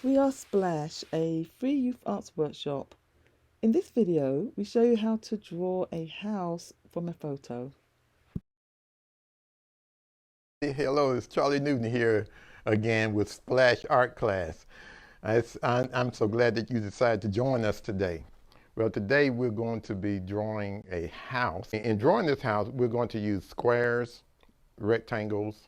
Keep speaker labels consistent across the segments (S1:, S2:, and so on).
S1: We are Splash, a free youth arts workshop. In this video, we show you how to draw a house from a photo.
S2: Hello, it's Charlie Newton here again with Splash Art Class. I'm so glad that you decided to join us today. Well, today we're going to be drawing a house. In drawing this house, we're going to use squares, rectangles,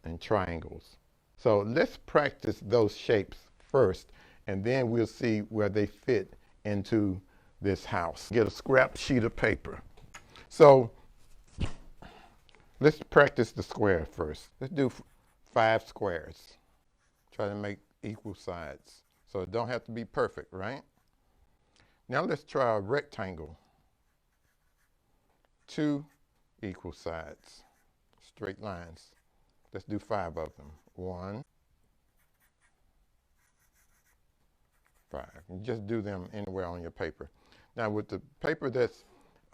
S2: and triangles. So let's practice those shapes first, and then we'll see where they fit into this house. Get a scrap sheet of paper. So let's practice the square first. Let's do 5 squares. Try to make equal sides. So it don't have to be perfect, right? Now let's try a rectangle. 2 equal sides, straight lines. Let's do 5 of them. 1, 5. You just do them anywhere on your paper. Now with the paper that's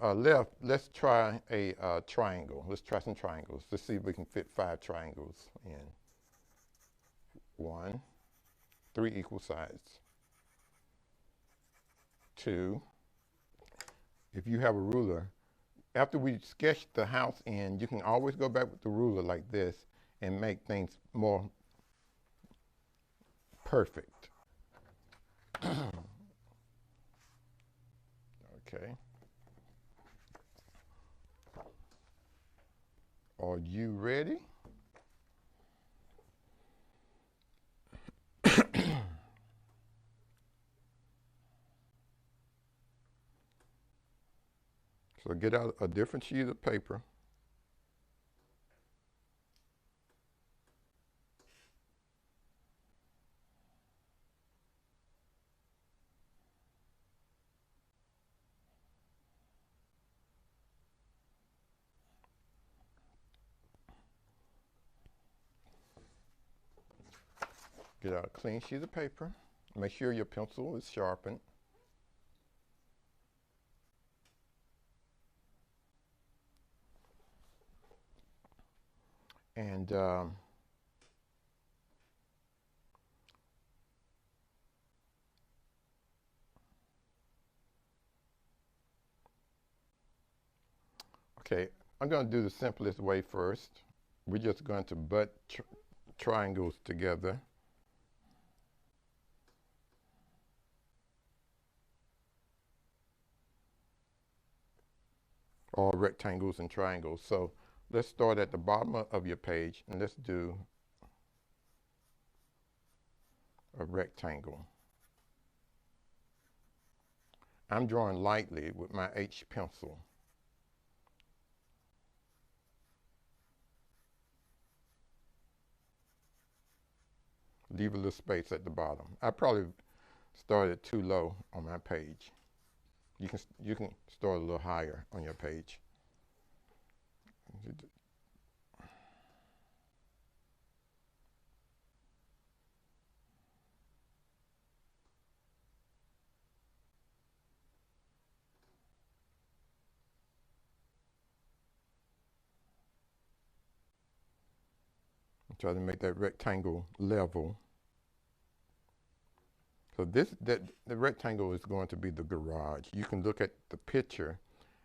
S2: left, let's try a triangle. Let's try some triangles. Let's see if we can fit 5 triangles in. 1, 3 equal sides. 2, if you have a ruler, after we sketch the house in, you can always go back with the ruler like this and make things more perfect. Okay. Are you ready? So get out a different sheet of paper. Get out a clean sheet of paper. Make sure your pencil is sharpened. And okay, I'm going to do the simplest way first. We're just going to butt triangles together. Or rectangles and triangles. So let's start at the bottom of your page and let's do a rectangle. I'm drawing lightly with my H pencil. Leave a little space at the bottom. I probably started too low on my page. You can start a little higher on your page. Try to make that rectangle level. So the rectangle is going to be the garage. You can look at the picture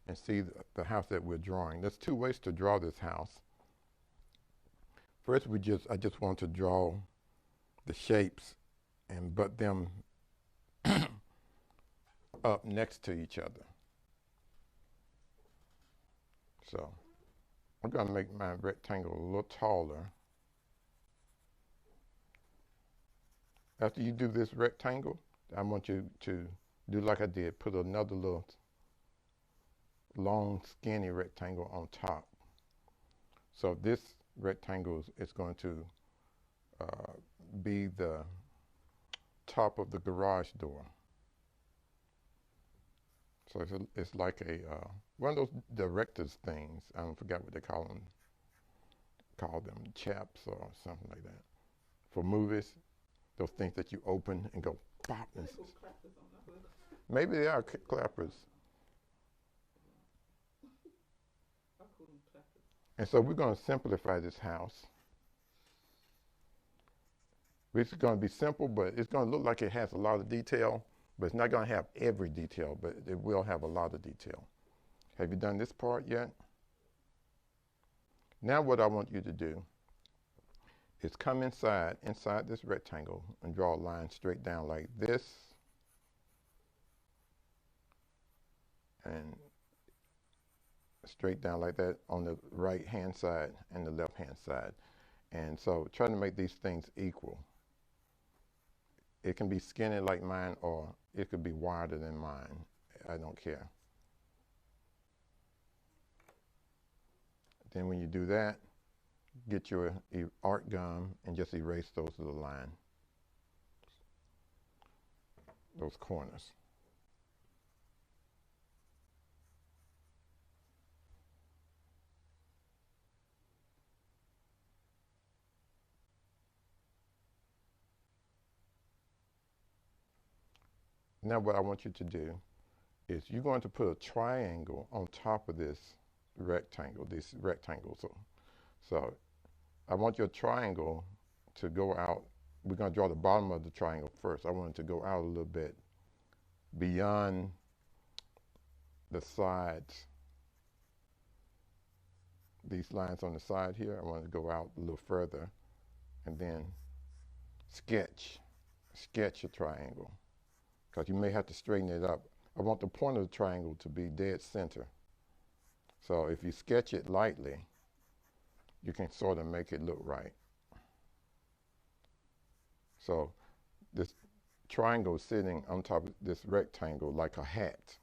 S2: and see the house that we're drawing. There's 2 ways to draw this house. First, I just want to draw the shapes and butt them up next to each other. So I'm going to make my rectangle a little taller. After you do this rectangle, I want you to do like I did, put another little long skinny rectangle on top. So this rectangle is going to be the top of the garage door. So it's like a one of those directors things. I don't forget what they call them chaps or something like that. For movies, those things that you open and go pop. Maybe they are clappers. And so we're going to simplify this house. It's going to be simple, but it's going to look like it has a lot of detail, but it's not going to have every detail, but it will have a lot of detail. Have you done this part yet? Now what I want you to do is come inside this rectangle and draw a line straight down like this and straight down like that on the right hand side and the left hand side. And so try to make these things equal. It can be skinny like mine or it could be wider than mine. I don't care. Then when you do that, get your art gum and just erase those little lines, those corners. Now what I want you to do is you're going to put a triangle on top of this rectangle, these rectangles. So I want your triangle to go out. We're going to draw the bottom of the triangle first. I want it to go out a little bit beyond the sides. These lines on the side here, I want it to go out a little further and then sketch a triangle because you may have to straighten it up. I want the point of the triangle to be dead center. So if you sketch it lightly, you can sort of make it look right. So this triangle is sitting on top of this rectangle like a hat.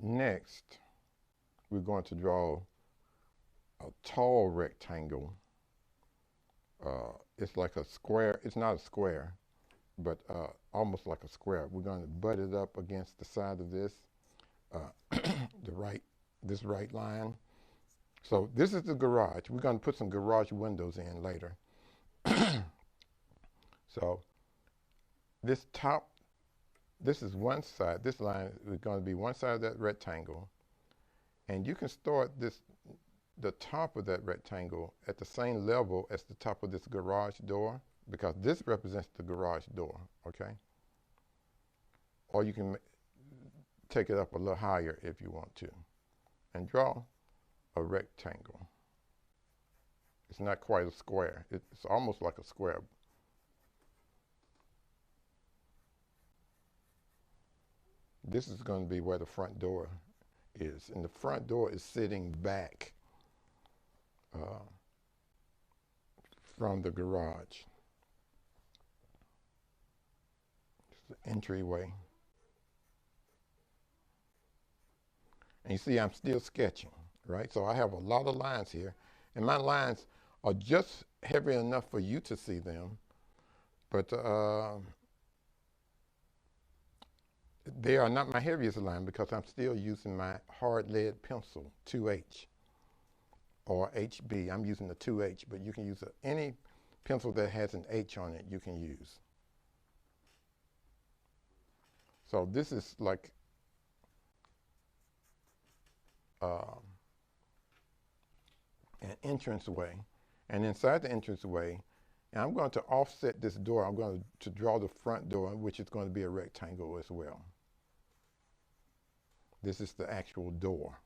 S2: Next, we're going to draw a tall rectangle. It's like a square. It's not a square, but almost like a square. We're going to butt it up against the side of this, this right line. So this is the garage. We're going to put some garage windows in later. So this is one side. This line is going to be one side of that rectangle, and you can start the top of that rectangle at the same level as the top of this garage door, because this represents the garage door, okay? Or you can take it up a little higher if you want to, and draw a rectangle. It's not quite a square. It's almost like a square. This is going to be where the front door is, and the front door is sitting back from the garage. It's the entryway. And you see I'm still sketching, right? So I have a lot of lines here, and my lines are just heavy enough for you to see them, but they are not my heaviest line because I'm still using my hard lead pencil, 2H or HB. I'm using the 2H, but you can use any pencil that has an H on it, you can use. So this is like an entranceway, and inside the entranceway, and I'm going to offset this door. I'm going to draw the front door, which is going to be a rectangle as well. This is the actual door.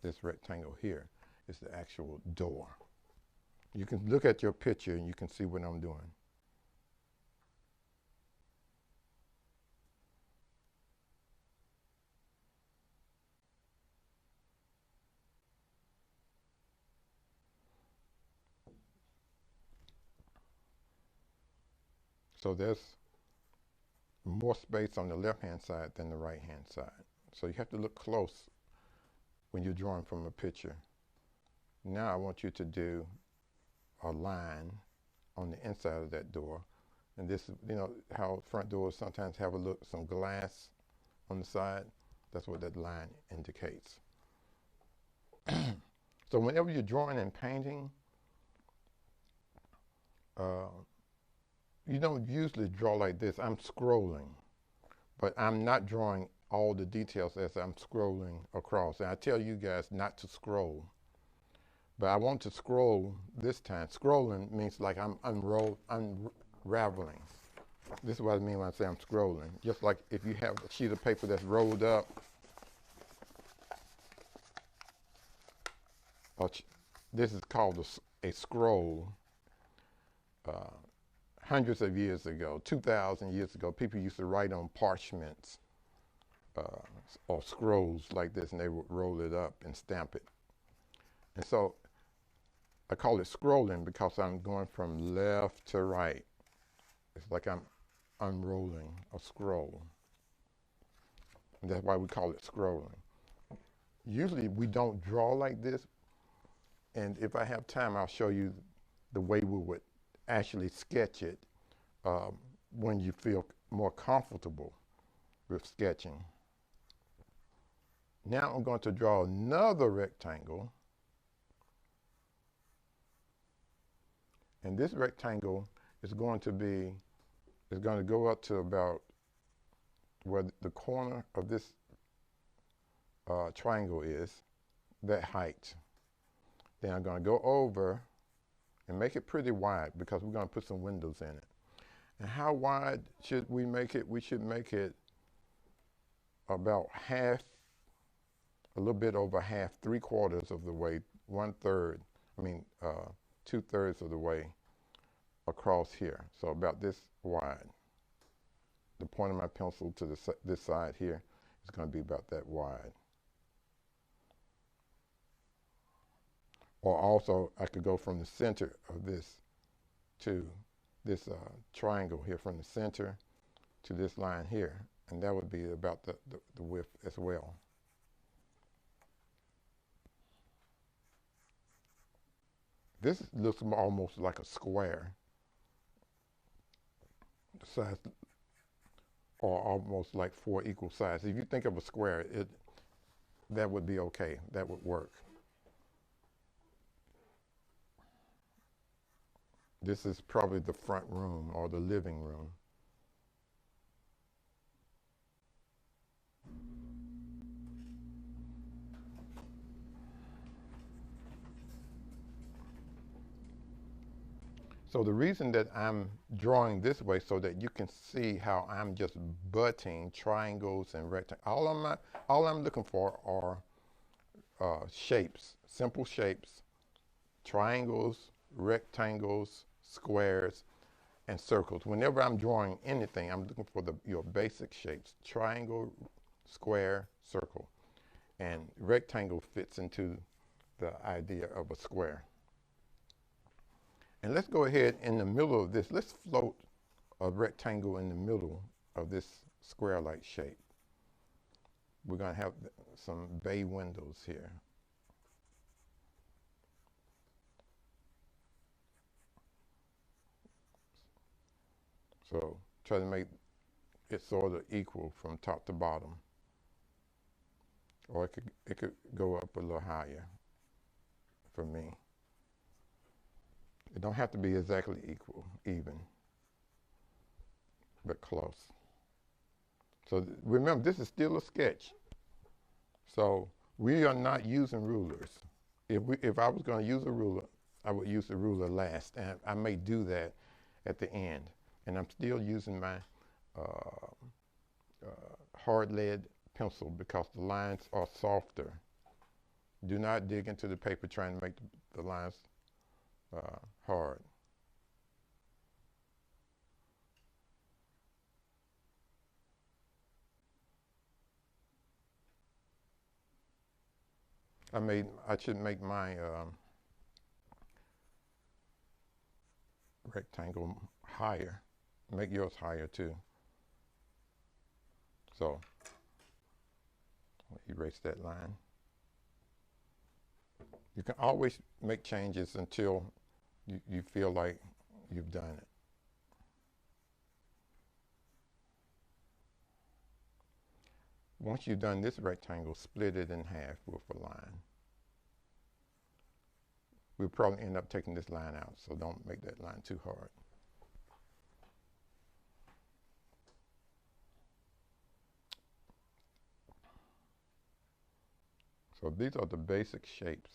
S2: This rectangle here is the actual door. You can look at your picture and you can see what I'm doing. So there's more space on the left-hand side than the right-hand side. So you have to look close when you're drawing from a picture. Now I want you to do a line on the inside of that door And this, you know, how front doors sometimes have some glass on the side. That's what that line indicates. So whenever you're drawing and painting, uh, you don't usually draw like this. I'm scrolling, but I'm not drawing all the details as I'm scrolling across. And I tell you guys not to scroll, but I want to scroll this time. Scrolling means like I'm unraveling. This is what I mean when I say I'm scrolling. Just like if you have a sheet of paper that's rolled up, or this is called a scroll. Uh, Hundreds of years ago, 2,000 years ago, people used to write on parchments uh, or scrolls like this, and they would roll it up and stamp it. And so I call it scrolling because I'm going from left to right. It's like I'm unrolling a scroll. And that's why we call it scrolling. Usually we don't draw like this, and if I have time, I'll show you the way we would actually sketch it when you feel more comfortable with sketching. Now I'm going to draw another rectangle, and this rectangle is going to go up to about where the corner of this triangle is, that height. Then I'm going to go over and make it pretty wide because we're going to put some windows in it. And how wide should we make it? We should make it about half, a little bit over half, 3/4 of the way, 1/3, I mean 2/3 of the way across here. So about this wide. The point of my pencil to this side here is going to be about that wide. Or also I could go from the center of this to this triangle here, from the center to this line here, and that would be about the width as well. This looks almost like a square, the size, or almost like 4 equal sides. If you think of a square, that would be okay. That would work. This is probably the front room or the living room. So the reason that I'm drawing this way so that you can see how I'm just butting triangles and rectangles. All I'm looking for are shapes, simple shapes, triangles, rectangles, squares, and circles. Whenever I'm drawing anything, I'm looking for your basic shapes: triangle, square, circle. And rectangle fits into the idea of a square. And let's go ahead in the middle of this. Let's float a rectangle in the middle of this square-like shape. We're going to have some bay windows here. So try to make it sort of equal from top to bottom. Or it could go up a little higher for me. It don't have to be exactly equal, even, but close. So remember, this is still a sketch. So we are not using rulers. If I was going to use a ruler, I would use the ruler last, and I may do that at the end. And I'm still using my hard lead pencil because the lines are softer. Do not dig into the paper trying to make the lines hard. I should make my rectangle higher. Make yours higher too. So erase that line. You can always make changes until you feel like you've done it. Once you've done this rectangle, split it in half with a line. We'll probably end up taking this line out, so don't make that line too hard. So these are the basic shapes.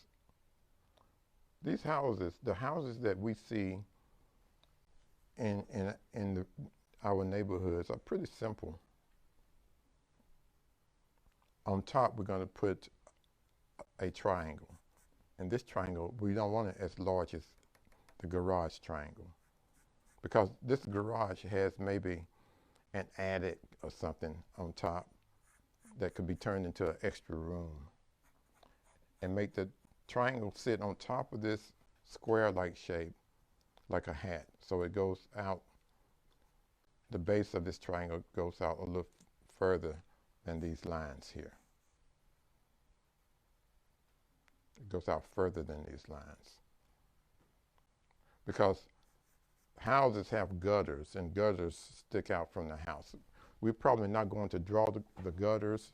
S2: These houses, the houses that we see in our neighborhoods are pretty simple. On top, we're going to put a triangle. And this triangle, we don't want it as large as the garage triangle, because this garage has maybe an attic or something on top that could be turned into an extra room, and make the triangle sit on top of this square-like shape like a hat. So it goes out, the base of this triangle goes out a little further than these lines here. It goes out further than these lines, because houses have gutters, and gutters stick out from the house. We're probably not going to draw the gutters.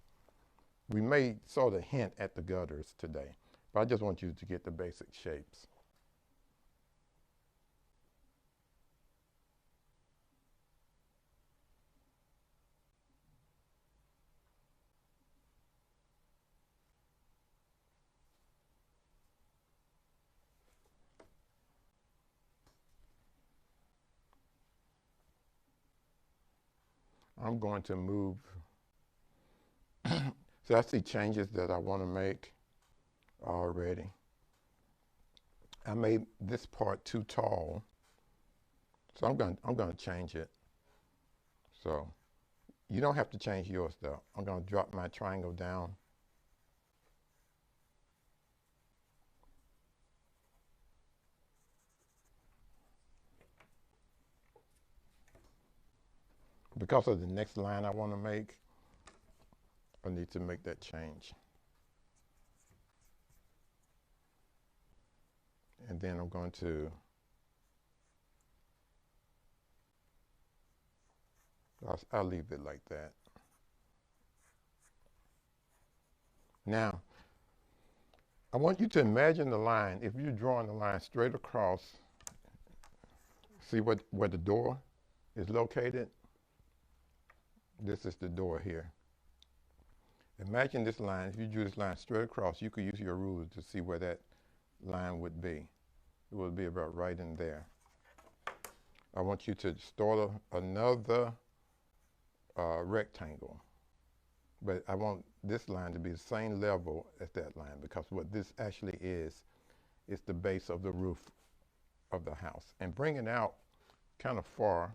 S2: We may sort of hint at the gutters today, but I just want you to get the basic shapes. I'm going to move. So I see changes that I want to make already. I made this part too tall, so I'm going to change it. So you don't have to change yours though. I'm going to drop my triangle down. Because of the next line I want to make, I need to make that change. And then I'm going to, I'll leave it like that. Now, I want you to imagine the line. If you're drawing the line straight across, see where the door is located? This is the door here. Imagine this line. If you drew this line straight across, you could use your ruler to see where that line would be. It would be about right in there. I want you to start another rectangle, but I want this line to be the same level as that line, because what this actually is the base of the roof of the house. And bring it out kind of far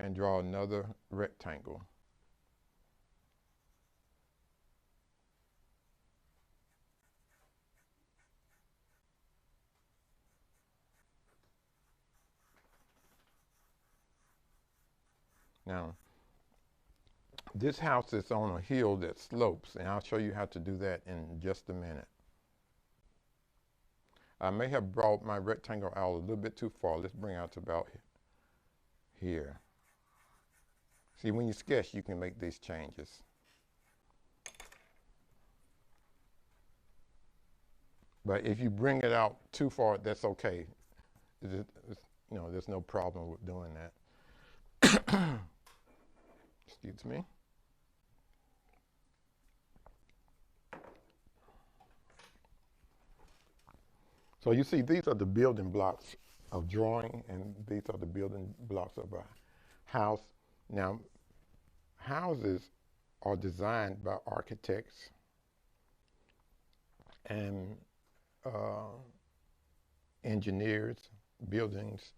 S2: and draw another rectangle. Now, this house is on a hill that slopes, and I'll show you how to do that in just a minute. I may have brought my rectangle out a little bit too far. Let's bring it out to about here. See, when you sketch, you can make these changes. But if you bring it out too far, that's okay. There's no problem with doing that. Excuse me. So you see, these are the building blocks of drawing, and these are the building blocks of a house. Now, houses are designed by architects and engineers. Buildings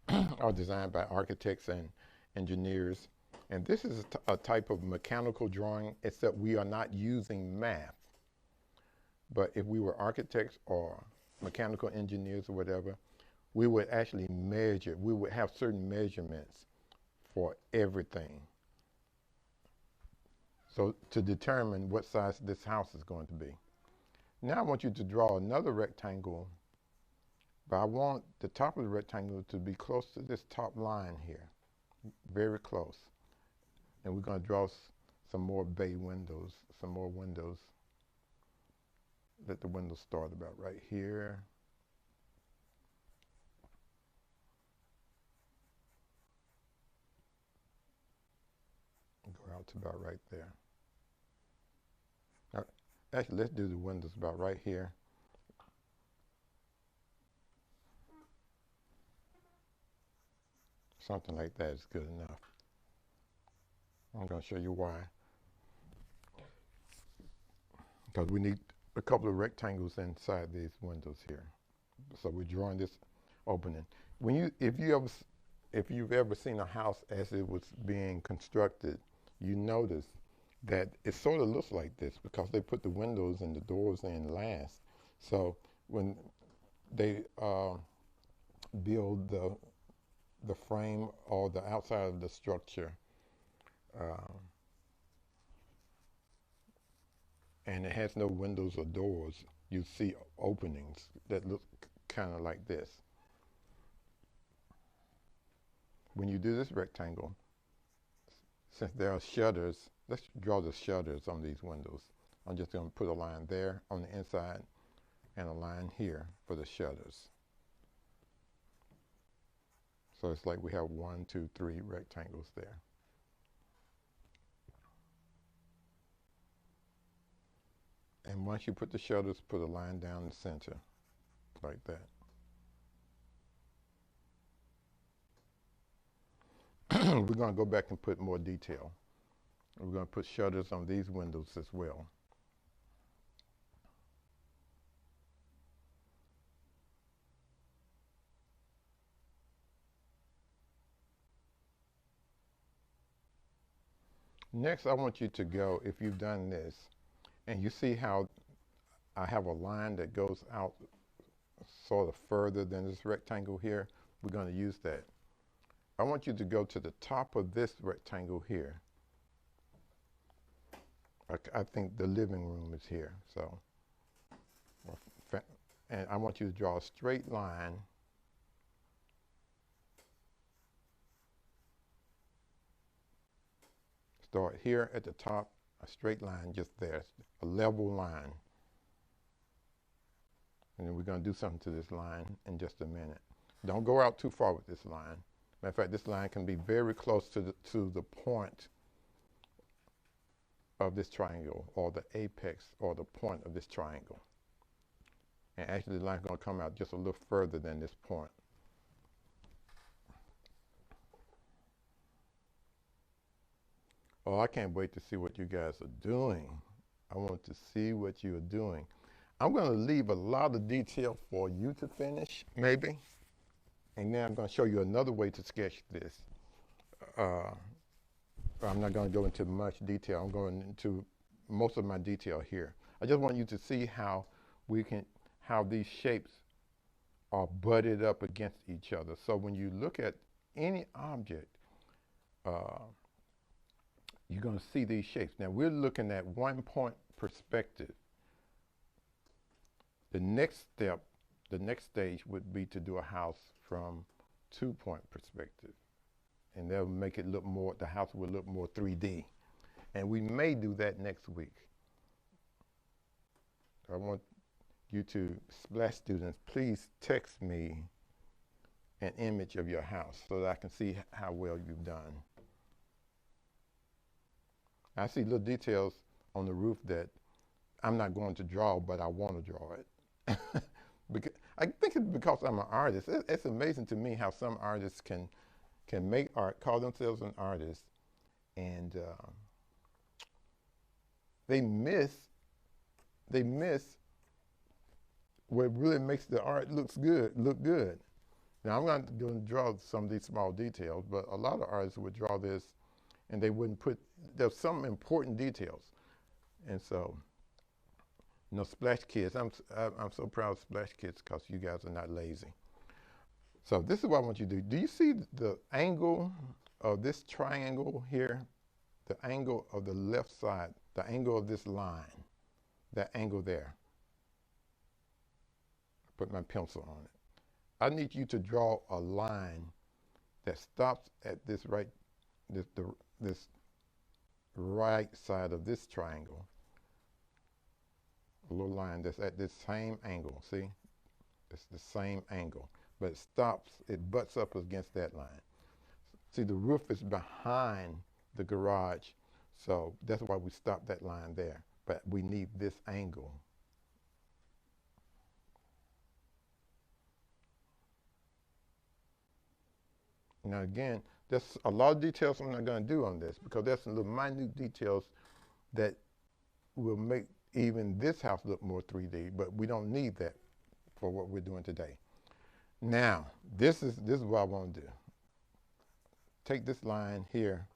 S2: are designed by architects and engineers. And this is a type of mechanical drawing, except we are not using math. But if we were architects or mechanical engineers or whatever, we would actually measure. We would have certain measurements for everything, so to determine what size this house is going to be. Now I want you to draw another rectangle, but I want the top of the rectangle to be close to this top line here, very close. And we're going to draw some more bay windows, some more windows. Let the windows start about right here. Go out to about right there. Now, actually, let's do the windows about right here. Something like that is good enough. I'm going to show you why. Because we need a couple of rectangles inside these windows here. So we're drawing this opening. If you've ever seen a house as it was being constructed, you notice that it sort of looks like this because they put the windows and the doors in last. So when they build the frame or the outside of the structure, uh, and it has no windows or doors, you see openings that look kind of like this. When you do this rectangle, since there are shutters, let's draw the shutters on these windows. I'm just going to put a line there on the inside and a line here for the shutters. So it's like we have 1, 2, 3 rectangles there. And once you put the shutters, put a line down the center like that. We're going to go back and put more detail. We're going to put shutters on these windows as well. Next, I want you to go, if you've done this, and you see how I have a line that goes out sort of further than this rectangle here, we're going to use that. I want you to go to the top of this rectangle here. I think the living room is here, so. And I want you to draw a straight line start here at the top, a straight line just there, a level line. And then we're going to do something to this line in just a minute. Don't go out too far with this line. Matter of fact, this line can be very close to the point of this triangle, or the apex, or the point of this triangle. And actually the line's going to come out just a little further than this point. Oh, I can't wait to see what you guys are doing. I want to see what you are doing. I'm going to leave a lot of detail for you to finish, maybe. And then I'm going to show you another way to sketch this. I'm not going to go into much detail. I'm going into most of my detail here. I just want you to see how how these shapes are butted up against each other. So when you look at any object, you're going to see these shapes. Now we're looking at 1-point perspective. The next step, the next stage would be to do a house from 2-point perspective. And that'll make it look more, the house will look more 3D. And we may do that next week. I want you to, Splash students, please text me an image of your house so that I can see how well you've done. I see little details on the roof that I'm not going to draw, but I want to draw it. Because, I think it's because I'm an artist. It's amazing to me how some artists can make art, call themselves an artist, and they miss what really makes the art look good. Now I'm not going to draw some of these small details, but a lot of artists would draw this, and they wouldn't put. There's some important details, and so. Splash Kids. I'm so proud of Splash Kids because you guys are not lazy. So this is what I want you to do. Do you see the angle of this triangle here? The angle of the left side, the angle of this line, that angle there. I put my pencil on it. I need you to draw a line that stops at this right side of this triangle. A little line that's at this same angle. See? It's the same angle. But it stops, it butts up against that line. See, the roof is behind the garage, so that's why we stopped that line there. But we need this angle. Now again, there's a lot of details I'm not going to do on this because there's some little minute details that will make even this house look more 3D, but we don't need that for what we're doing today. Now, this is what I want to do. Take this line here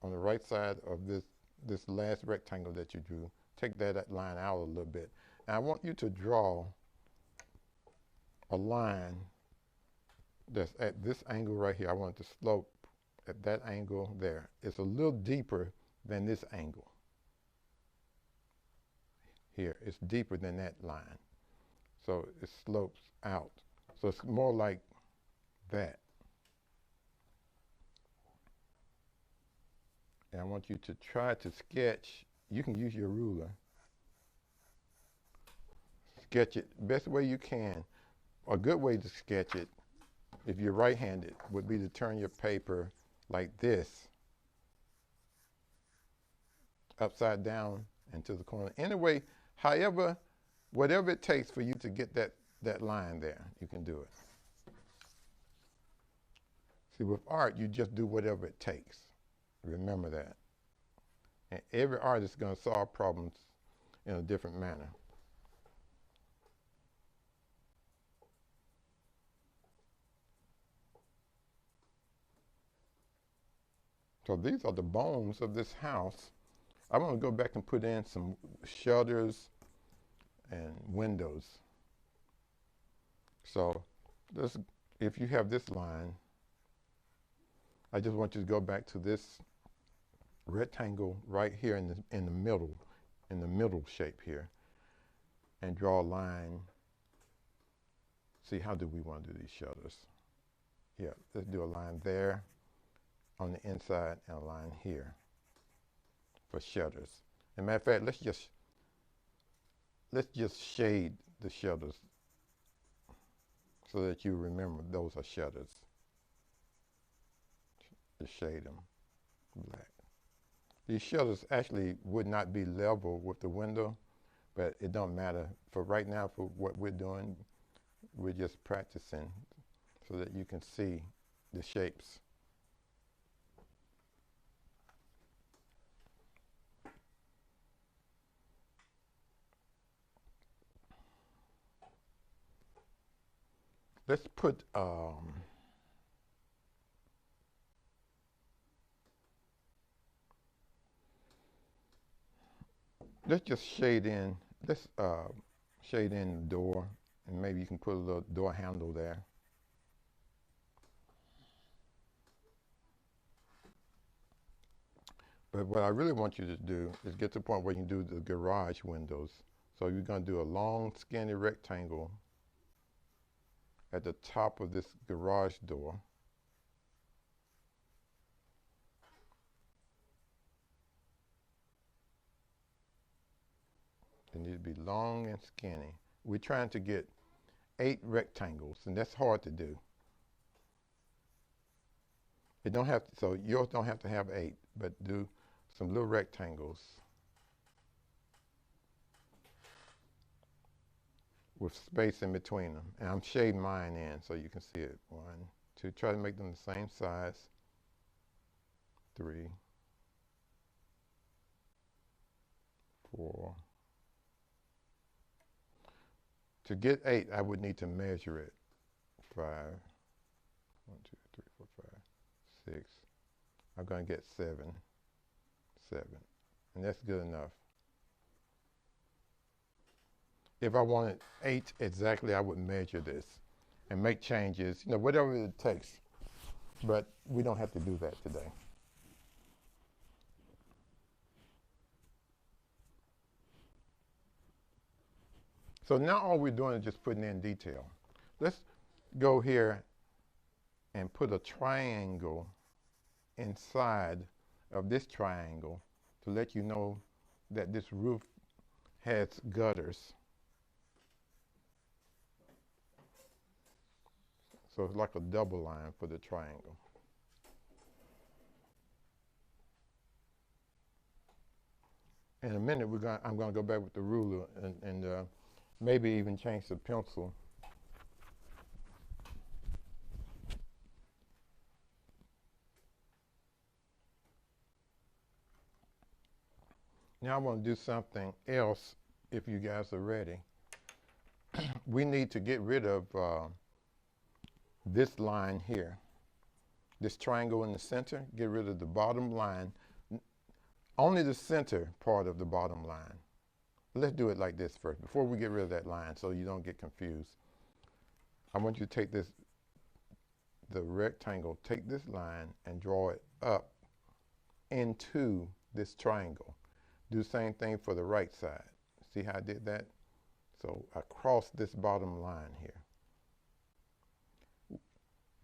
S2: on the right side of this last rectangle that you drew. Take that line out a little bit. And I want you to draw a line that's at this angle right here. I want it to slope at that angle there. It's a little deeper than this angle. Here, it's deeper than that line. So it slopes out. So it's more like that. And I want you to try to sketch. You can use your ruler. Sketch it best way you can. A good way to sketch it, if you're right-handed, would be to turn your paper like this, upside down and to the corner. Anyway, however, whatever it takes for you to get that line there, you can do it. See, with art, you just do whatever it takes. Remember that. And every artist is going to solve problems in a different manner. So these are the bones of this house. I want to go back and put in some shutters and windows. So if you have this line, I just want you to go back to this rectangle right here in the middle shape here, and draw a line. See, how do we want to do these shutters? Yeah, let's do a line there on the inside and a line here for shutters. As a matter of fact, let's just shade the shutters so that you remember those are shutters. Just shade them black. These shutters actually would not be level with the window, but it don't matter. For right now, for what we're doing, we're just practicing so that you can see the shapes. Let's put let's just shade in. Let's shade in the door, and maybe you can put a little door handle there. But what I really want you to do is get to the point where you can do the garage windows. So you're going to do a long, skinny rectangle at the top of this garage door. They need to be long and skinny. We're trying to get 8 rectangles, and that's hard to do. It don't have to, so yours don't have to have 8, but do some little rectangles with space in between them. And I'm shading mine in so you can see it. 1, 2, try to make them the same size. 3, 4. To get 8, I would need to measure it. 5, 1, 2, 3, 4, 5, 6. I'm going to get 7. And that's good enough. If I wanted 8 exactly, I would measure this and make changes, whatever it takes. But we don't have to do that today. So now all we're doing is just putting in detail. Let's go here and put a triangle inside of this triangle to let you know that this roof has gutters. So it's like a double line for the triangle. In a minute, I'm going to go back with the ruler and maybe even change the pencil. Now I want to do something else if you guys are ready. We need to get rid of this line here. This triangle in the center, get rid of the bottom line. Only the center part of the bottom line. Let's do it like this first, before we get rid of that line so you don't get confused. I want you to take this, the rectangle, take this line and draw it up into this triangle. Do the same thing for the right side. See how I did that? So across this bottom line here.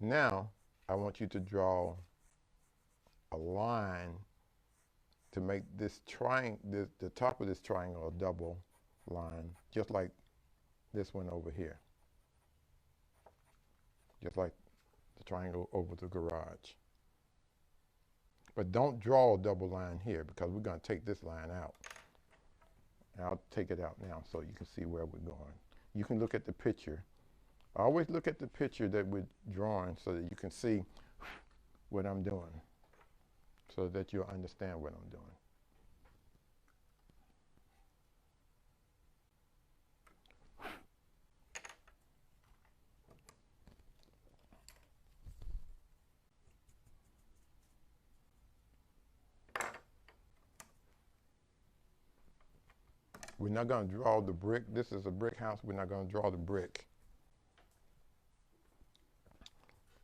S2: Now, I want you to draw a line to make this triangle, the top of this triangle, a double line, just like this one over here. Just like the triangle over the garage. But don't draw a double line here because we're going to take this line out. And I'll take it out now so you can see where we're going. You can look at the picture. Always look at the picture that we're drawing so that you can see what I'm doing, so that you'll understand what I'm doing. We're not going to draw the brick. This is a brick house. We're not going to draw the brick.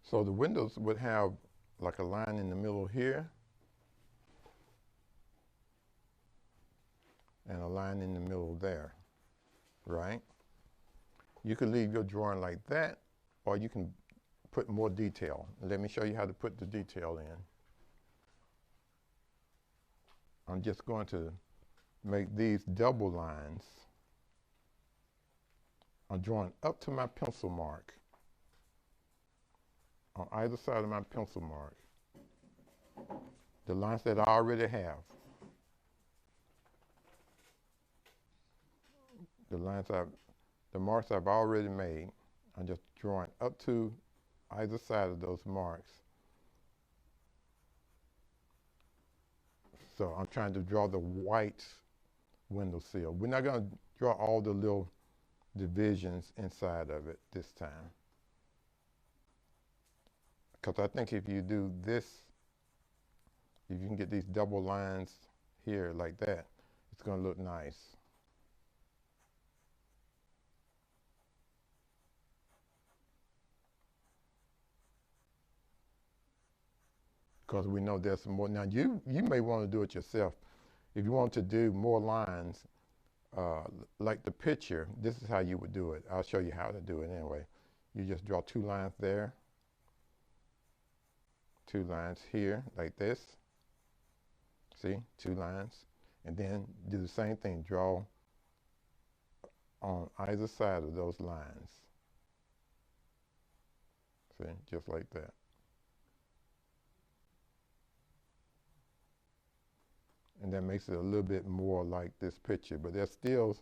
S2: So the windows would have like a line in the middle here and a line in the middle there, right? You could leave your drawing like that, or you can put more detail. Let me show you how to put the detail in. I'm just going to make these double lines. I'm drawing up to my pencil mark on either side of my pencil mark. The lines that I already have. The marks I've already made. I'm just drawing up to either side of those marks. So I'm trying to draw the white windowsill. We're not going to draw all the little divisions inside of it this time. Because I think if you do this, if you can get these double lines here like that, it's going to look nice. Because we know there's some more. Now you may want to do it yourself. If you want to do more lines, like the picture, this is how you would do it. I'll show you how to do it anyway. You just draw 2 lines there, 2 lines here, like this. See, 2 lines. And then do the same thing, draw on either side of those lines. See, just like that. And that makes it a little bit more like this picture, but there's still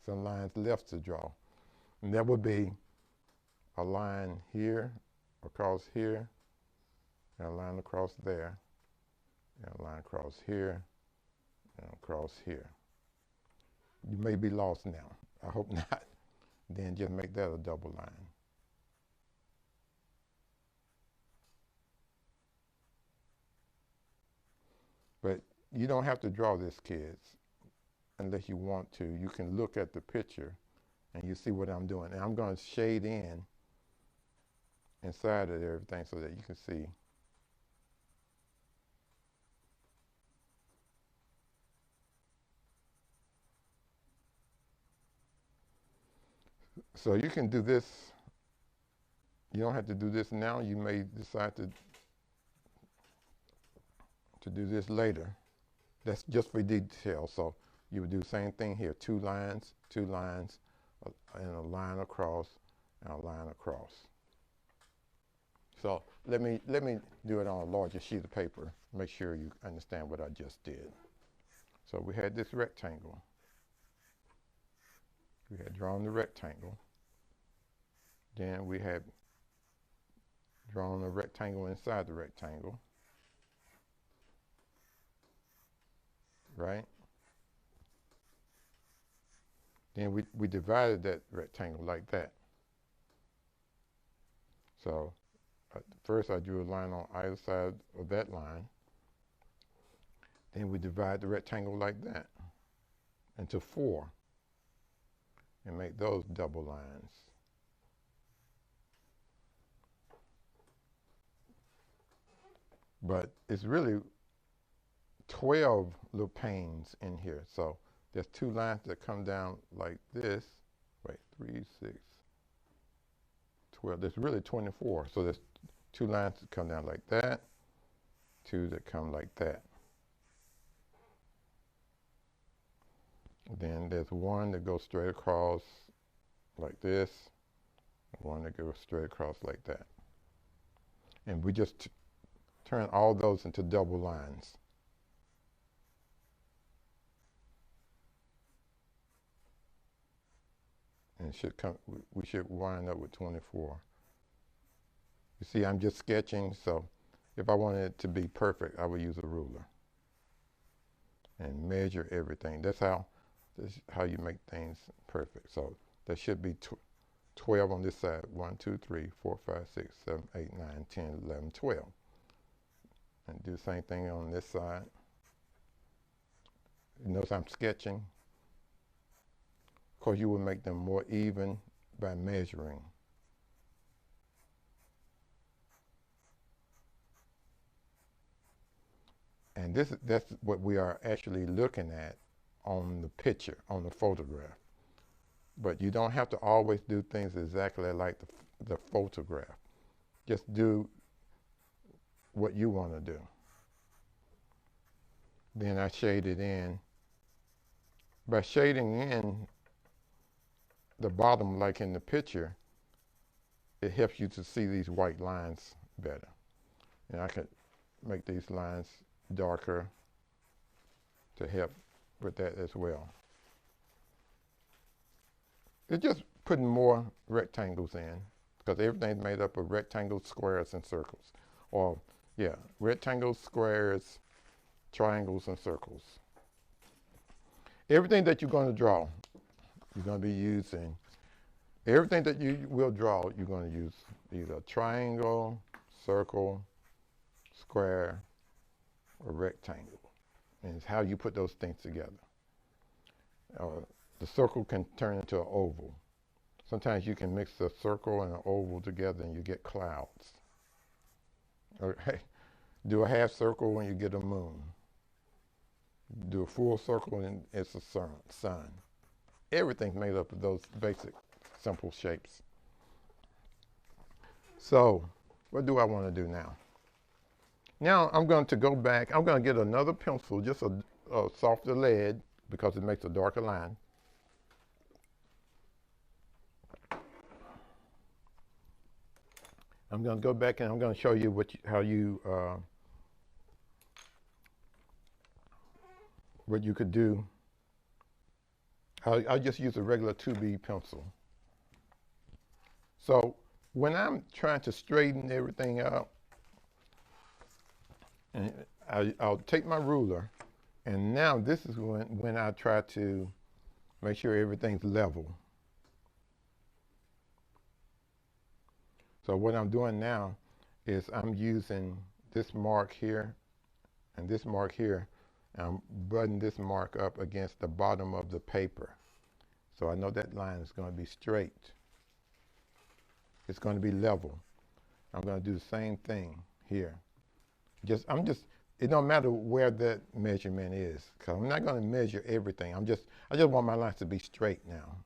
S2: some lines left to draw. And that would be a line here, across here, and a line across there, and a line across here, and across here. You may be lost now. I hope not. Then just make that a double line. But you don't have to draw this, kids, unless you want to. You can look at the picture and you see what I'm doing. And I'm going to shade in inside of everything so that you can see. So you can do this. You don't have to do this now. You may decide to do this later. That's just for detail. So you would do the same thing here. Two lines, and a line across, and a line across. So let me do it on a larger sheet of paper. Make sure you understand what I just did. So we had this rectangle. We had drawn the rectangle. Then we had drawn a rectangle inside the rectangle. Right? Then we divided that rectangle like that. So first I drew a line on either side of that line. Then we divide the rectangle like that into 4 and make those double lines. But it's really 12 little panes in here. So there's 2 lines that come down like this. Wait, 3, 6, 12. There's really 24. So there's 2 lines that come down like that, 2 that come like that. Then there's 1 that goes straight across like this, 1 that goes straight across like that. And we just turn all those into double lines. And it should come, we should wind up with 24. You see, I'm just sketching, so if I wanted it to be perfect, I would use a ruler and measure everything. That's how you make things perfect. So there should be 12 on this side. 1, 2, 3, 4, 5, 6, 7, 8, 9, 10, 11, 12. And do the same thing on this side. You notice I'm sketching. Of course, you will make them more even by measuring. And that's what we are actually looking at on the picture, on the photograph. But you don't have to always do things exactly like the photograph. Just do what you want to do. Then I shade it in. By shading in the bottom like in the picture, it helps you to see these white lines better. And I could make these lines darker to help with that as well. It's just putting more rectangles in, because everything's made up of rectangles, squares, and circles. Or, yeah, rectangles, squares, triangles, and circles. Everything that you're going to draw, you're going to be using, everything that you will draw, you're going to use either a triangle, circle, square, or rectangle. And it's how you put those things together. The circle can turn into an oval. Sometimes you can mix a circle and an oval together and you get clouds. Or hey, do a half circle and you get a moon. Do a full circle and it's a sun. Everything's made up of those basic, simple shapes. So, what do I want to do now? Now I'm going to go back. I'm going to get another pencil, just a softer lead, because it makes a darker line. I'm going to go back and I'm going to show you what you could do. I'll just use a regular 2B pencil. So when I'm trying to straighten everything out, and I'll take my ruler, and now this is when I try to make sure everything's level. So what I'm doing now is I'm using this mark here and this mark here, and I'm buttoning this mark up against the bottom of the paper. So I know that line is going to be straight. It's going to be level. I'm going to do the same thing here. It don't matter where that measurement is, because I'm not going to measure everything. I just want my lines to be straight now.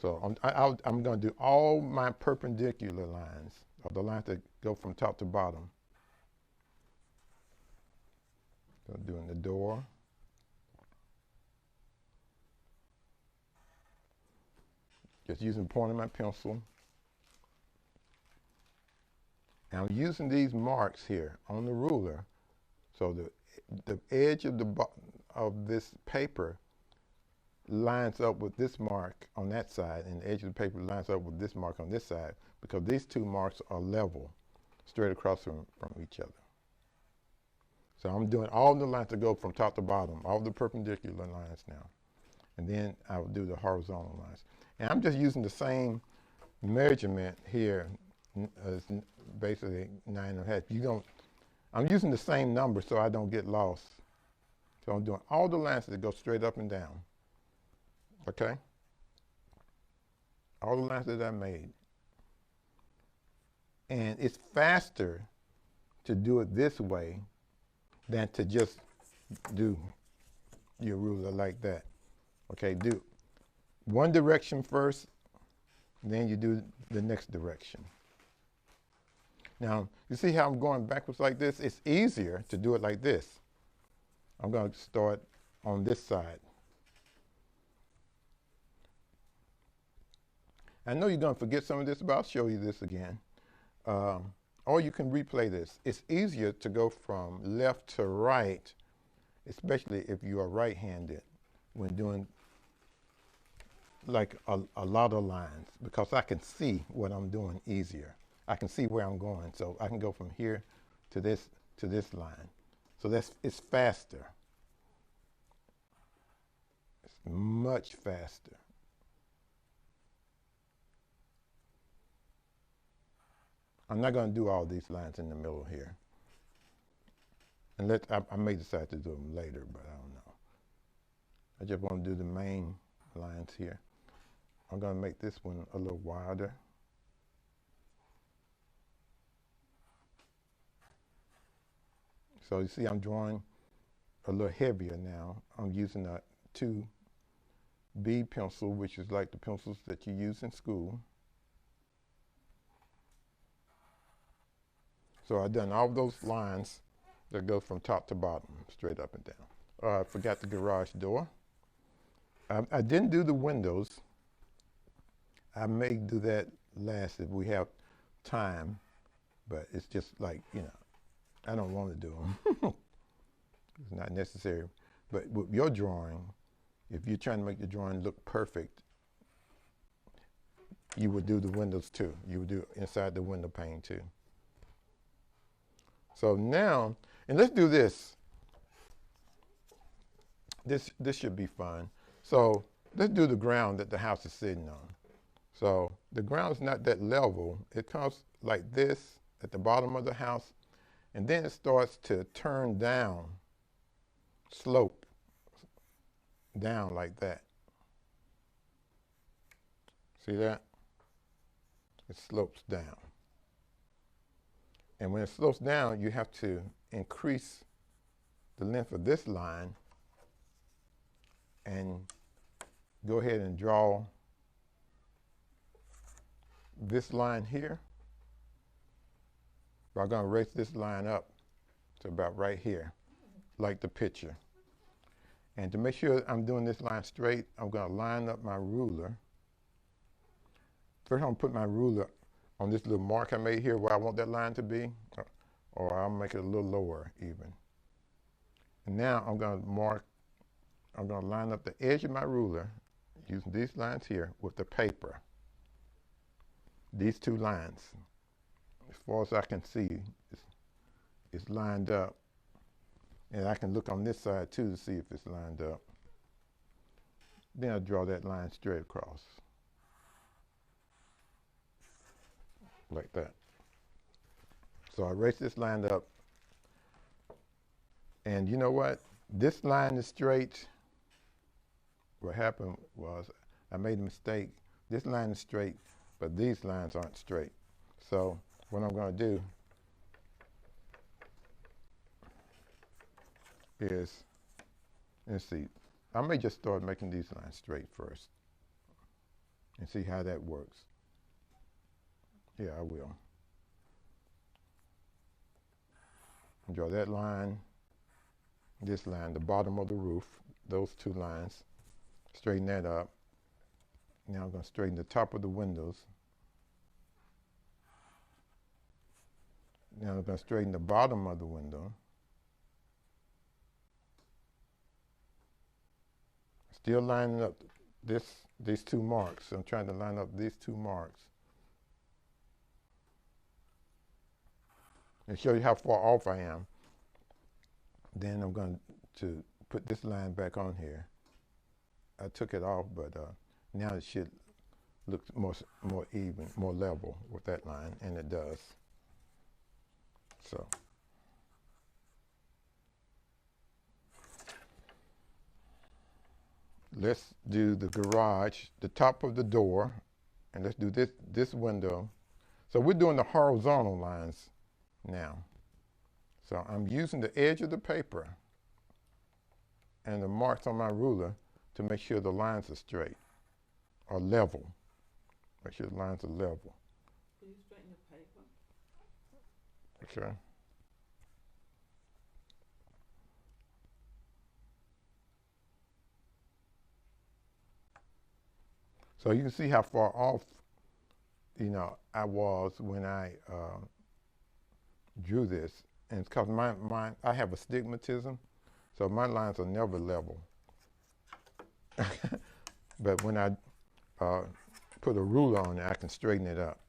S2: So I'm going to do all my perpendicular lines, or the lines that go from top to bottom. So doing the door. Just using the point of my pencil. And I'm using these marks here on the ruler. So the edge of of this paper lines up with this mark on that side, and the edge of the paper lines up with this mark on this side, because these two marks are level, straight across from each other. So I'm doing all the lines that go from top to bottom, all the perpendicular lines now. And then I'll do the horizontal lines. And I'm just using the same measurement here, as basically 9.5. I'm using the same number so I don't get lost. So I'm doing all the lines that go straight up and down. Okay? All the lines that I made. And it's faster to do it this way than to just do your ruler like that. Okay, do one direction first, then you do the next direction. Now, you see how I'm going backwards like this? It's easier to do it like this. I'm going to start on this side. I know you're going to forget some of this, but I'll show you this again. Or you can replay this. It's easier to go from left to right, especially if you are right-handed, when doing like a lot of lines, because I can see what I'm doing easier. I can see where I'm going, so I can go from here to this line. So it's faster. It's much faster. I'm not going to do all these lines in the middle here. Unless I may decide to do them later, but I don't know. I just want to do the main lines here. I'm going to make this one a little wider. So you see I'm drawing a little heavier now. I'm using a 2B pencil, which is like the pencils that you use in school. So I've done all those lines that go from top to bottom, straight up and down. I forgot the garage door. I didn't do the windows. I may do that last if we have time, but it's just like, I don't want to do them. It's not necessary. But with your drawing, if you're trying to make the drawing look perfect, you would do the windows too. You would do inside the window pane too. So now, and let's do this. This should be fun. So let's do the ground that the house is sitting on. So the ground is not that level. It comes like this at the bottom of the house, and then it starts to turn down, slope down like that. See that? It slopes down. And when it slopes down, you have to increase the length of this line and go ahead and draw this line here. But I'm going to raise this line up to about right here, like the picture. And to make sure I'm doing this line straight, I'm going to line up my ruler. First, I'm going to put my ruler on this little mark I made here where I want that line to be, or I'll make it a little lower even. And now I'm going to line up the edge of my ruler using these lines here with the paper. These two lines, as far as I can see, it's lined up. And I can look on this side too to see if it's lined up. Then I draw that line straight across. Like that. So I erase this line up. And you know what? This line is straight. What happened was I made a mistake. This line is straight, but these lines aren't straight. So what I'm going to do is, let's see, I may just start making these lines straight first and see how that works. Yeah, I will. Draw that line this line, the bottom of the roof, those two lines, straighten that up. Now I'm going to straighten the top of the windows. Now I'm going to straighten the bottom of the window. Still lining up these two marks. I'm trying to line up these two marks and show you how far off I am. Then I'm going to put this line back on here. I took it off, but now it should look more even, more level with that line, and it does. So let's do the garage, the top of the door, and let's do this window. So we're doing the horizontal lines now. So I'm using the edge of the paper and the marks on my ruler to make sure the lines are straight or level. Make sure the lines are level.
S1: Can you straighten the paper?
S2: Okay. So you can see how far off, I was when I drew this. And it's because I have astigmatism, so my lines are never level. But when I put a ruler on it, I can straighten it up.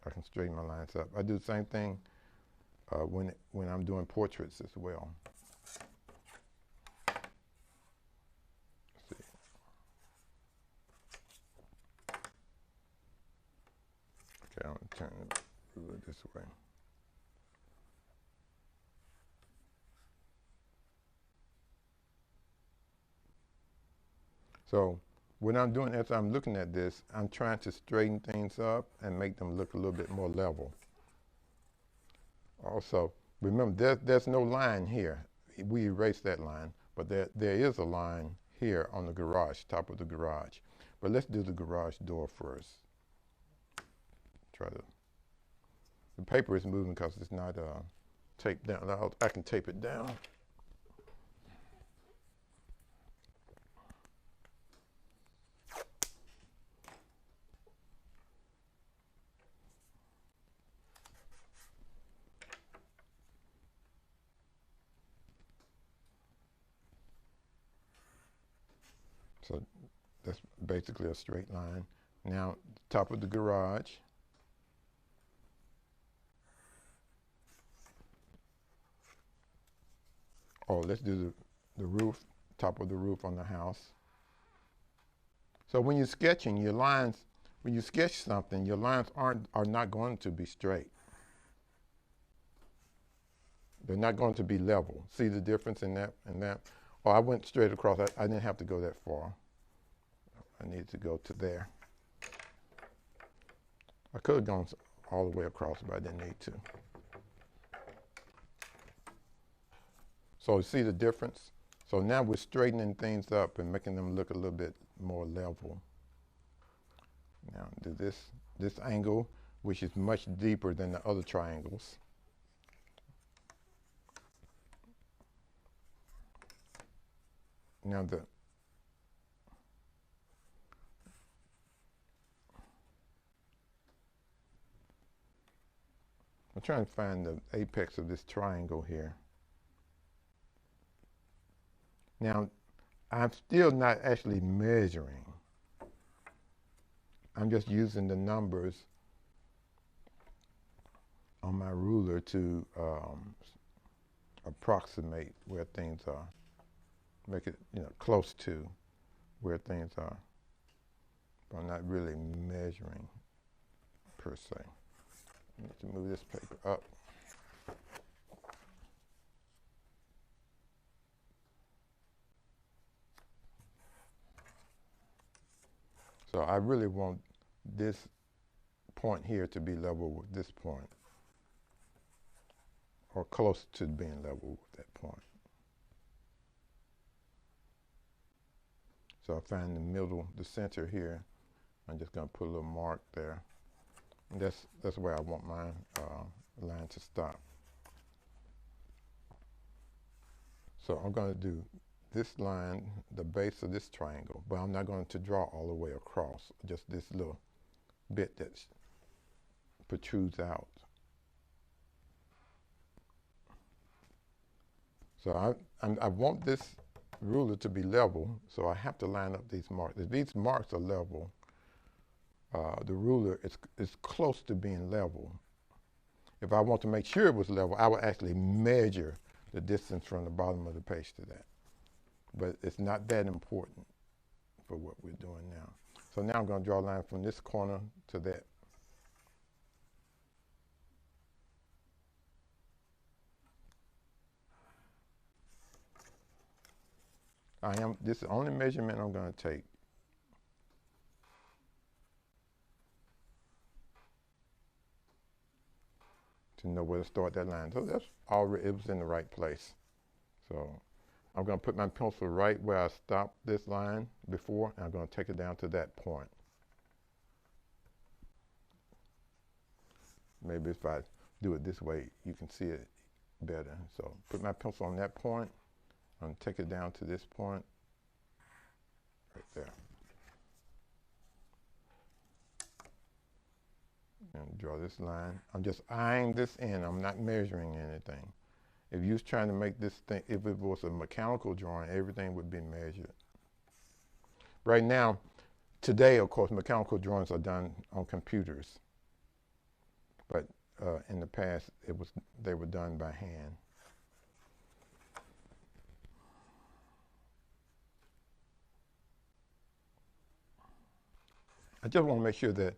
S2: I can straighten my lines up. I do the same thing when I'm doing portraits as well. Let's see. Okay, I'm going to turn the ruler this way. So what I'm doing as I'm looking at this, I'm trying to straighten things up and make them look a little bit more level. Also, remember there's no line here. We erased that line, but there is a line here on the garage, top of the garage. But let's do the garage door first. The paper is moving because it's not taped down. I can tape it down. So that's basically a straight line. Now, top of the garage. Oh, let's do the roof, top of the roof on the house. So when you're sketching, your lines, when you sketch something, your lines are not going to be straight. They're not going to be level. See the difference in that and that? Oh, I went straight across. I didn't have to go that far. I needed to go to there. I could have gone all the way across, but I didn't need to. So see the difference? So now we're straightening things up and making them look a little bit more level. Now do this angle, which is much deeper than the other triangles. Now I'm trying to find the apex of this triangle here. Now, I'm still not actually measuring. I'm just using the numbers on my ruler to approximate where things are. Make it, close to where things are. But I'm not really measuring per se. I need to move this paper up. So I really want this point here to be level with this point, or close to being level with that point. So I find the middle, the center here. I'm just going to put a little mark there. And that's where I want my line to stop. So I'm going to do this line, the base of this triangle, but I'm not going to draw all the way across, just this little bit that protrudes out. So I want this ruler to be level, so I have to line up these marks. If these marks are level, the ruler is close to being level. If I want to make sure it was level, I would actually measure the distance from the bottom of the page to that. But it's not that important for what we're doing now. So now I'm going to draw a line from this corner to that. This is the only measurement I'm going to take. To know where to start that line. So that's already, it was in the right place. So I'm going to put my pencil right where I stopped this line before, and I'm going to take it down to that point. Maybe if I do it this way, you can see it better. So put my pencil on that point. I'm going to take it down to this point, right there. And draw this line. I'm just eyeing this in. I'm not measuring anything. If you was trying to make this thing, if it was a mechanical drawing, everything would be measured. Right now, today, of course, mechanical drawings are done on computers. But in the past, they were done by hand. I just want to make sure that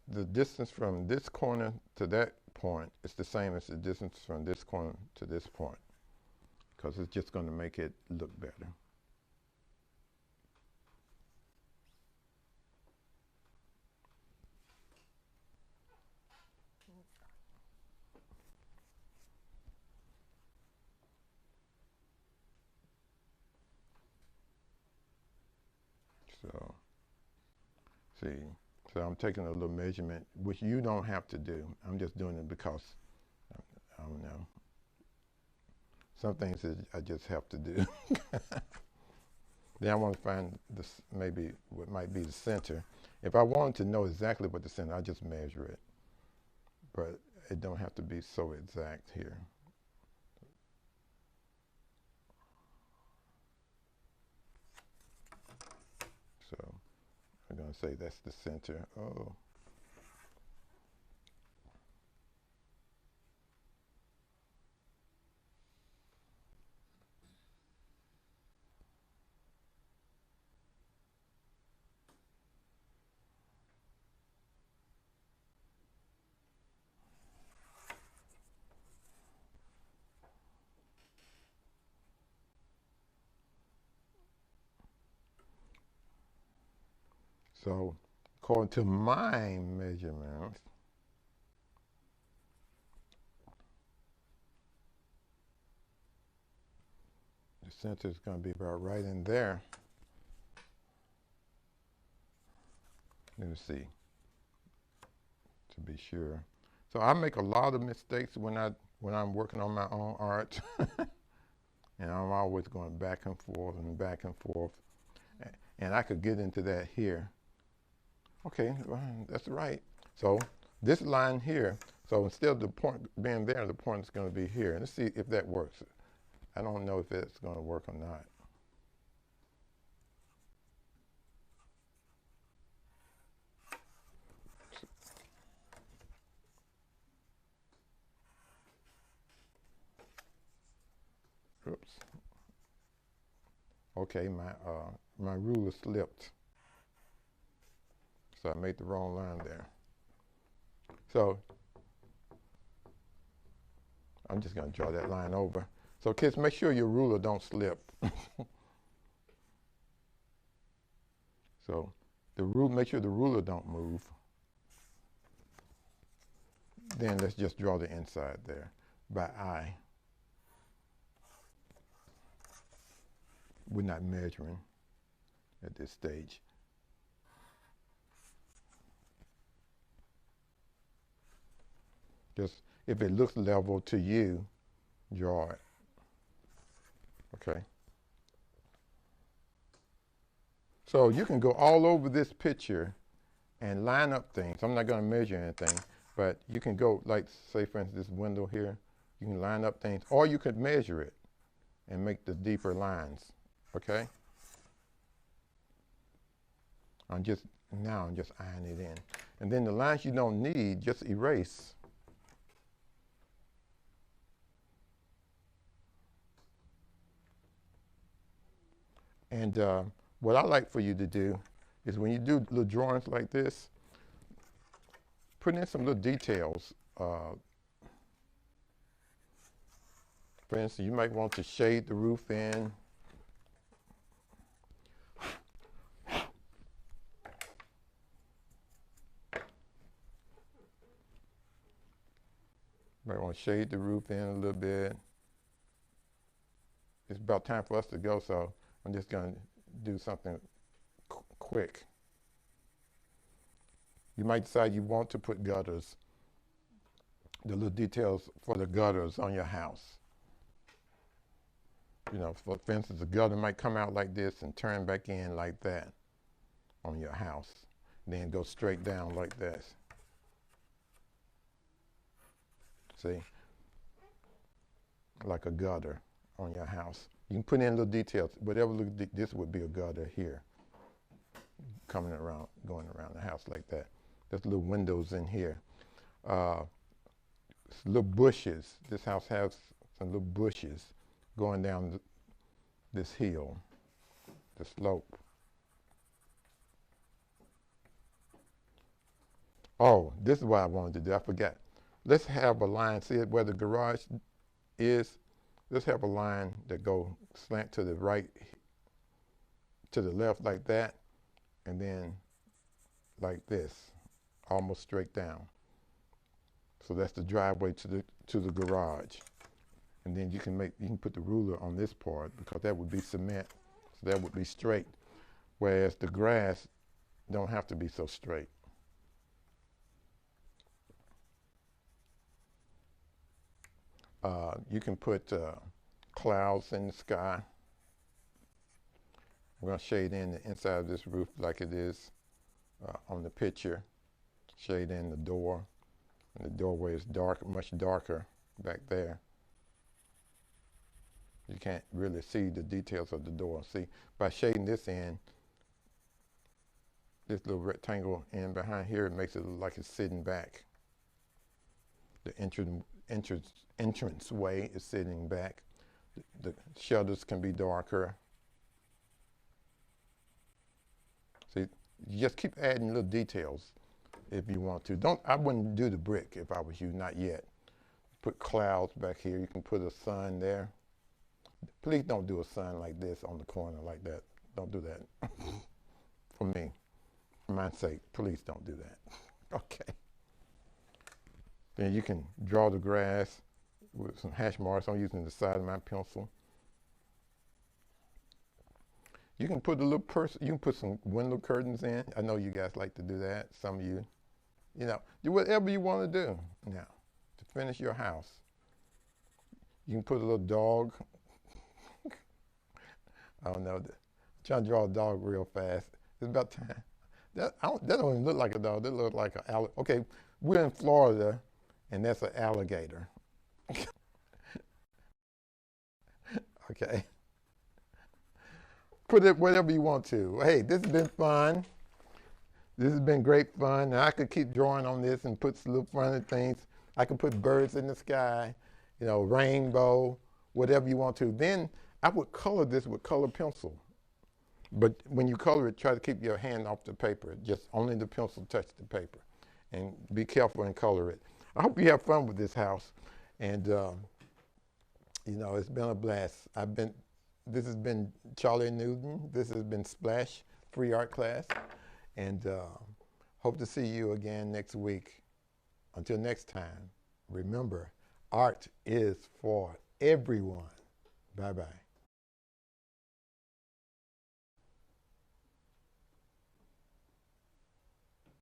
S2: the distance from this corner to that point is the same as the distance from this corner to this point, because it's just going to make it look better. So, see, so I'm taking a little measurement, which you don't have to do. I'm just doing it because, I don't know, some things I just have to do. Then I want to find this, maybe what might be the center. If I wanted to know exactly what the center, I just measure it. But it don't have to be so exact here. So I'm going to say that's the center. Oh. So according to my measurements, the center is going to be about right in there. Let me see, to be sure. So I make a lot of mistakes when I'm working on my own art, and I'm always going back and forth and back and forth, and I could get into that here. Okay, well, that's right. So this line here, so instead of the point being there, the point is going to be here. Let's see if that works. I don't know if it's going to work or not. Oops. Okay, my ruler slipped, so I made the wrong line there. So I'm just going to draw that line over. So kids, make sure your ruler don't slip. So make sure the ruler don't move. Then let's just draw the inside there by eye. We're not measuring at this stage. Just if it looks level to you, draw it. Okay. So you can go all over this picture and line up things. I'm not going to measure anything, but you can go, like, say, for instance, this window here. You can line up things, or you could measure it and make the deeper lines. Okay? I'm just ironing it in. And then the lines you don't need, just erase. And what I like for you to do is when you do little drawings like this, put in some little details. For instance, you might want to shade the roof in. Might want to shade the roof in a little bit. It's about time for us to go, so I'm just going to do something quick. You might decide you want to put gutters, the little details for the gutters on your house. You know, for instance, the gutter might come out like this and turn back in like that on your house. Then go straight down like this. See? Like a gutter on your house. You can put in little details. Whatever this would be a gutter here. Coming around, going around the house like that. There's little windows in here. Little bushes. This house has some little bushes going down this hill, the slope. Oh, this is what I wanted to do. I forgot. Let's have a line. See where the garage is? Let's have a line that go slant to the right, to the left like that, and then like this, almost straight down. So that's the driveway to the garage. And then you can put the ruler on this part because that would be cement, so that would be straight. Whereas the grass don't have to be so straight. You can put clouds in the sky. We're going to shade in the inside of this roof like it is on the picture. Shade in the door. And the doorway is dark, much darker back there. You can't really see the details of the door. See, by shading this in, this little rectangle in behind here, it makes it look like it's sitting back. The entrance way is sitting back. The shutters can be darker. See, you just keep adding little details if you want to. I wouldn't do the brick if I was you, not yet. Put clouds back here. You can put a sun there. Please don't do a sun like this on the corner like that. Don't do that. For me, for my sake, please don't do that. Okay. Then you can draw the grass with some hash marks. I'm using the side of my pencil. You can put a little you can put some window curtains in. I know you guys like to do that, some of you. You know, do whatever you want to do now to finish your house. You can put a little dog. I don't know. I'm trying to draw a dog real fast. It's about time. That don't even look like a dog. That looks like an alligator. Okay, we're in Florida, and that's an alligator. Okay. Put it whatever you want to. Hey, this has been fun. This has been great fun. And I could keep drawing on this and put some little funny things. I could put birds in the sky, you know, rainbow, whatever you want to. Then I would color this with color pencil. But when you color it, try to keep your hand off the paper. Just only the pencil touch the paper. And be careful and color it. I hope you have fun with this house. And, you know, it's been a blast. This has been Charlie Newton. This has been Splash Free Art Class. And hope to see you again next week. Until next time, remember, art is for everyone. Bye-bye.